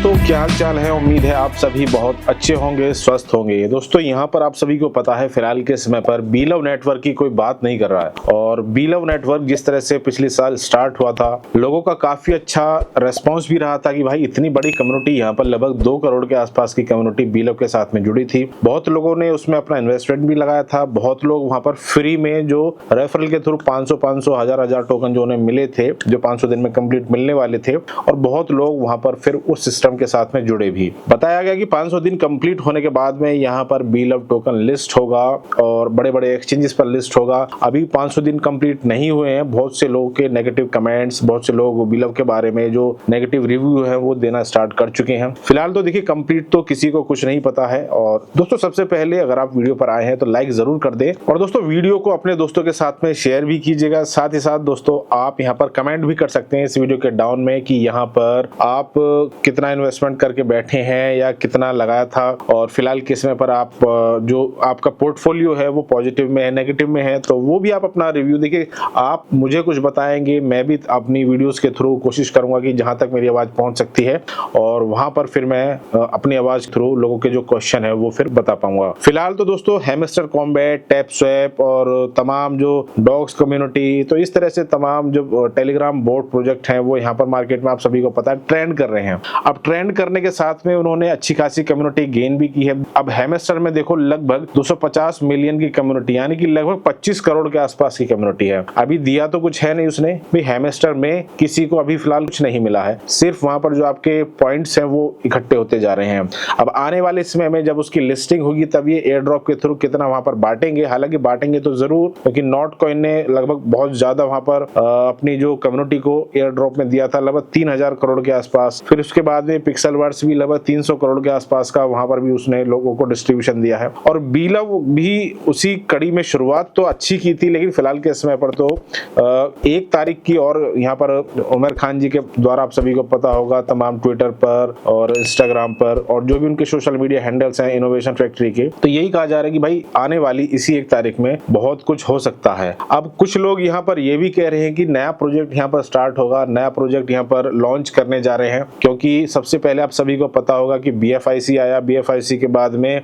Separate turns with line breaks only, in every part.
दोस्तों, क्या हाल चाल है। उम्मीद है आप सभी बहुत अच्छे होंगे, स्वस्थ होंगे। दोस्तों, यहाँ पर आप सभी को पता है फिलहाल के समय पर बीलव नेटवर्क की कोई बात नहीं कर रहा है। और बीलव नेटवर्क जिस तरह से पिछले साल स्टार्ट हुआ था, लोगों का काफी अच्छा रेस्पॉन्स भी रहा था कि भाई इतनी बड़ी कम्युनिटी, यहाँ पर लगभग 2 करोड़ के आसपास की कम्युनिटी बीलव के साथ में जुड़ी थी। बहुत लोगों ने उसमें अपना इन्वेस्टमेंट भी लगाया था। बहुत लोग वहां पर फ्री में जो रेफरल के थ्रू 500 1000 टोकन जो उन्हें मिले थे, जो 500 दिन में कंप्लीट मिलने वाले थे, और बहुत लोग वहां पर फिर उस सिस्टम के साथ में जुड़े भी। बताया गया कि 500 दिन कंप्लीट होने के बाद में यहाँ पर बीलव टोकन लिस्ट होगा और बड़े बड़े एक्सचेंजेस पर लिस्ट होगा। अभी 500 दिन कंप्लीट नहीं हुए हैं। बहुत से लोगों के नेगेटिव कमेंट्स, बहुत से लोग बीलव के बारे में जो नेगेटिव रिव्यू है वो देना स्टार्ट कर चुके हैं। फिलहाल तो देखिए, कंप्लीट तो किसी को कुछ नहीं पता है। और दोस्तों, सबसे पहले अगर आप वीडियो पर आए हैं तो लाइक जरूर कर दें, और दोस्तों वीडियो को अपने दोस्तों के साथ में शेयर भी कीजिएगा। साथ ही साथ दोस्तों, आप यहाँ पर कमेंट भी कर सकते हैं इस वीडियो के डाउन में कि यहाँ पर आप कितना इन्वेस्टमेंट करके बैठे हैं या कितना लगाया था, और फिलहाल के समय पर आप जो आपका पोर्टफोलियो है वो पॉजिटिव में है, नेगेटिव में है, तो वो भी आप अपना रिव्यू देखिए। आप मुझे कुछ बताएंगे, मैं भी अपनी वीडियोस के थ्रू कोशिश करूंगा कि जहां तक मेरी आवाज पहुंच सकती है, और वहां पर फिर मैं अपनी आवाज थ्रू लोगों के जो क्वेश्चन है वो फिर बता पाऊंगा। फिलहाल तो दोस्तों, हैमस्टर कॉम्बैट, टैप स्वैप और तमाम जो डॉग्स कम्युनिटी, तो इस तरह से तमाम जो टेलीग्राम बोट प्रोजेक्ट हैं वो यहाँ पर मार्केट में आप सभी को पता है ट्रेंड कर रहे हैं। अब ट्रेंड करने के साथ में उन्होंने अच्छी खासी कम्युनिटी गेन भी की है। अब हैमस्टर में देखो लगभग 250 मिलियन की कम्युनिटी, यानी कि लगभग 25 करोड़ के आसपास की कम्युनिटी है। अभी दिया तो कुछ है नहीं उसने भी, हैमस्टर में किसी को अभी फिलहाल कुछ नहीं मिला है। सिर्फ वहां पर जो आपके पॉइंट्स हैं वो इकट्ठे होते जा रहे हैं। अब आने वाले समय में जब उसकी लिस्टिंग होगी तब ये एयर ड्रॉप के थ्रू कितना वहां पर बांटेंगे। हालांकि बांटेंगे तो जरूर, क्योंकि नॉट कॉइन ने लगभग बहुत ज्यादा वहां पर अपनी जो कम्युनिटी को एयर ड्रॉप में दिया था, लगभग 3000 करोड़ के आसपास। फिर उसके बाद में पिक्सेलवर्स भी लगभग 300 करोड़ के आसपास का वहां पर भी उसने लोगों को डिस्ट्रीब्यूशन दिया है। और बीलव भी उसी कड़ी में शुरुआत तो अच्छी की थी, लेकिन फिलहाल के समय पर तो 1 तारीख की, और यहाँ पर उमर खान जी के द्वारा आप सभी को पता होगा तमाम ट्विटर पर और इंस्टाग्राम पर और जो भी उनके सोशल मीडिया हैंडल्स हैं इनोवेशन फैक्ट्री के, तो यही कहा जा रहा है कि भाई आने वाली इसी 1 तारीख में बहुत कुछ हो सकता है। अब कुछ लोग यहाँ पर ये भी कह रहे हैं कि नया प्रोजेक्ट यहाँ पर स्टार्ट होगा, नया प्रोजेक्ट यहाँ पर लॉन्च करने जा रहे हैं, क्योंकि सबसे पहले आप सभी को पता होगा कि BFIC आया, BFIC के बाद में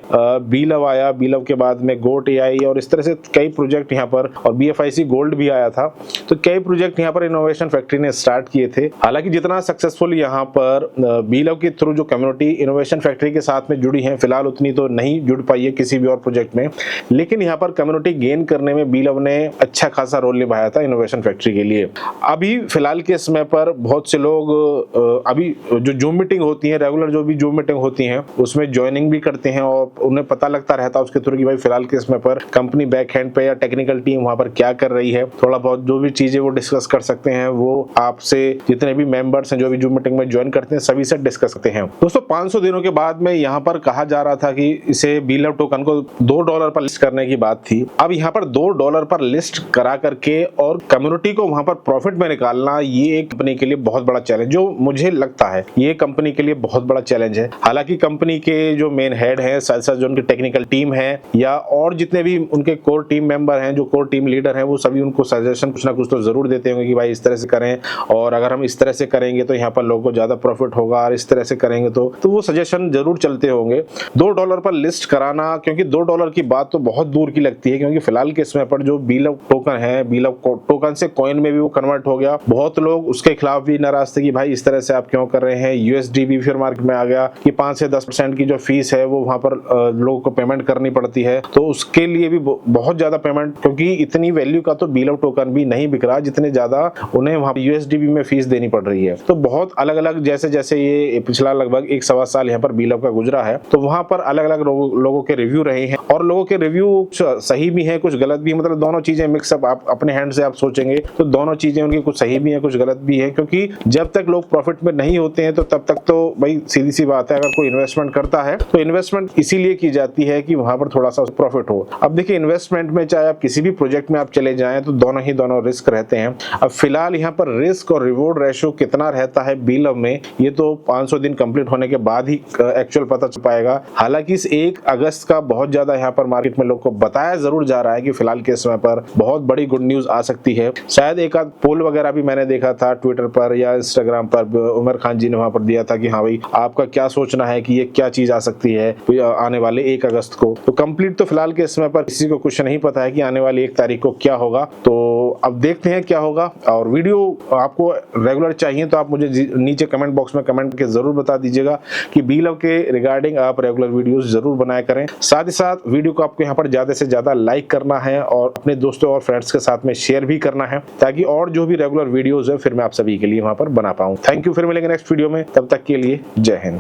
बीलव आया, बीलव के बाद में गोट AI, और इस तरह से कई प्रोजेक्ट यहाँ पर, और BFIC गोल्ड भी आया था। तो कई प्रोजेक्ट यहाँ पर इनोवेशन फैक्ट्री ने स्टार्ट किए थे। हालांकि जितना सक्सेसफुल यहाँ पर बीलव के थ्रू जो कम्युनिटी इनोवेशन फैक्ट्री के साथ में जुड़ी है, फिलहाल उतनी तो नहीं जुड़ पाई है किसी भी और प्रोजेक्ट में, लेकिन यहाँ पर कम्युनिटी गेन करने में बीलव ने अच्छा खासा रोल निभाया था इनोवेशन फैक्ट्री के लिए। अभी फिलहाल के समय पर बहुत से लोग अभी जो जूम मीटिंग होती है, रेगुलर जो भी जूम मीटिंग होती है, उसमें ज्वाइनिंग भी करते हैं, और उन्हें पता लगता रहता है उसके थ्रू कि भाई फिलहाल के समय पर कंपनी बैक हैंड पे या टेक्निकल टीम वहां पर क्या कर रही है। थोड़ा बहुत जो भी चीजें वो डिस्कस कर सकते हैं, वो आपसे जितने भी मेंबर्स हैं जो भी जूम मीटिंग में ज्वाइन करते हैं सभी से डिस्कस करते हैं। दोस्तों, 500 दिनों के बाद में यहाँ पर कहा जा रहा था कि इसे बीलव टोकन को $2 पर लिस्ट करने की बात थी। अब यहाँ पर $2 पर लिस्ट करा करके और कम्युनिटी को वहां पर प्रॉफिट में निकालना, ये एक कंपनी के लिए बहुत बड़ा चैलेंज, जो मुझे लगता है ये कंपनी के लिए बहुत बड़ा चैलेंज है। हालांकि कंपनी के जो मेन हेड है, साथ साथ जो उनकी टेक्निकल टीम है या और जितने भी उनके कोर टीम मेंबर हैं, जो कोर टीम लीडर हैं, वो सभी उनको सजेशन कुछ ना कुछ तो जरूर देते होंगे कि भाई इस तरह से करें, और अगर हम इस तरह से करेंगे तो यहाँ पर लोगों को ज्यादा प्रॉफिट होगा, और इस तरह से करेंगे तो वो सजेशन जरूर चलते होंगे। $2 पर लिस्ट कराना, क्योंकि $2 की बात तो बहुत दूर की लगती है, क्योंकि फिलहाल के समय पर जो बीलव टोकन है, बीलव टोकन से कॉइन में भी वो कन्वर्ट हो गया। बहुत लोग उसके खिलाफ भी नाराज थे कि भाई इस तरह से आप क्यों कर रहे हैं। USD भी फिर मार्केट में आ गया कि 5 से 10% की जो फीस है वो वहां पर लोगों को पेमेंट करनी पड़ती है, तो उसके लिए भी बहुत ज्यादा पेमेंट, क्योंकि इतनी वैल्यू का तो बीलव टोकन भी नहीं बिक रहा जितने ज्यादा उन्हें वहां USD में फीस देनी पड़ रही है। तो बहुत अलग अलग, जैसे जैसे ये पिछला लगभग 1-1.25 साल यहाँ पर बीलव का गुजरा है, तो वहां पर अलग अलग लोगों के रिव्यू रहे हैं, और लोगों के रिव्यू सही भी है, कुछ गलत भी, मतलब दोनों चीजें मिक्सअप। आप अपने हैंड से आप सोचेंगे तो दोनों चीजें उनकी कुछ सही भी है, कुछ गलत भी है, क्योंकि जब तक लोग प्रॉफिट में नहीं होते हैं तो तब तक तो भाई सीधी सी बात है, अगर कोई इन्वेस्टमेंट करता है तो इन्वेस्टमेंट इसीलिए की जाती है कि वहां पर थोड़ा सा प्रॉफिट हो। अब देखिए, इन्वेस्टमेंट में चाहे आप किसी भी प्रोजेक्ट में आप चले जाएं तो दोनों रिस्क रहते हैं। अब फिलहाल यहाँ पर रिस्क और रिवॉर्ड रेशियो कितना रहता है बीलव में, ये तो 500 दिन कंप्लीट होने के बाद ही एक्चुअल पता चल पाएगा। हालांकि इस 1 अगस्त का बहुत ज्यादा यहाँ पर मार्केट में लोग को बताया जरूर जा रहा है कि फिलहाल के समय पर बहुत बड़ी गुड न्यूज आ सकती है। शायद एक आध पोल वगैरह भी मैंने देखा था ट्विटर पर या इंस्टाग्राम पर, उमर खान जी ने वहां पर दिया था कि हाँ भाई आपका क्या सोचना है कि ये क्या चीज आ सकती है आने वाले 1 अगस्त को। तो कंप्लीट तो फिलहाल के समय पर किसी को कुछ नहीं पता है कि आने वाली 1 तारीख को क्या होगा। तो अब देखते हैं क्या होगा। और वीडियो आपको रेगुलर चाहिए तो आप मुझे नीचे कमेंट बॉक्स में कमेंट करके जरूर बता दीजिएगा कि बी लव के रिगार्डिंग आप रेगुलर वीडियोस जरूर बनाया करें। साथ ही साथ वीडियो को आपको यहाँ पर ज्यादा से ज्यादा लाइक करना है और अपने दोस्तों और फ्रेंड्स के साथ में शेयर भी करना है, ताकि और जो भी रेगुलर वीडियोस है फिर मैं आप सभी के लिए वहां पर बना पाऊं। थैंक यू, फिर मिलेंगे नेक्स्ट वीडियो में, तब तक के लिए जय हिंद।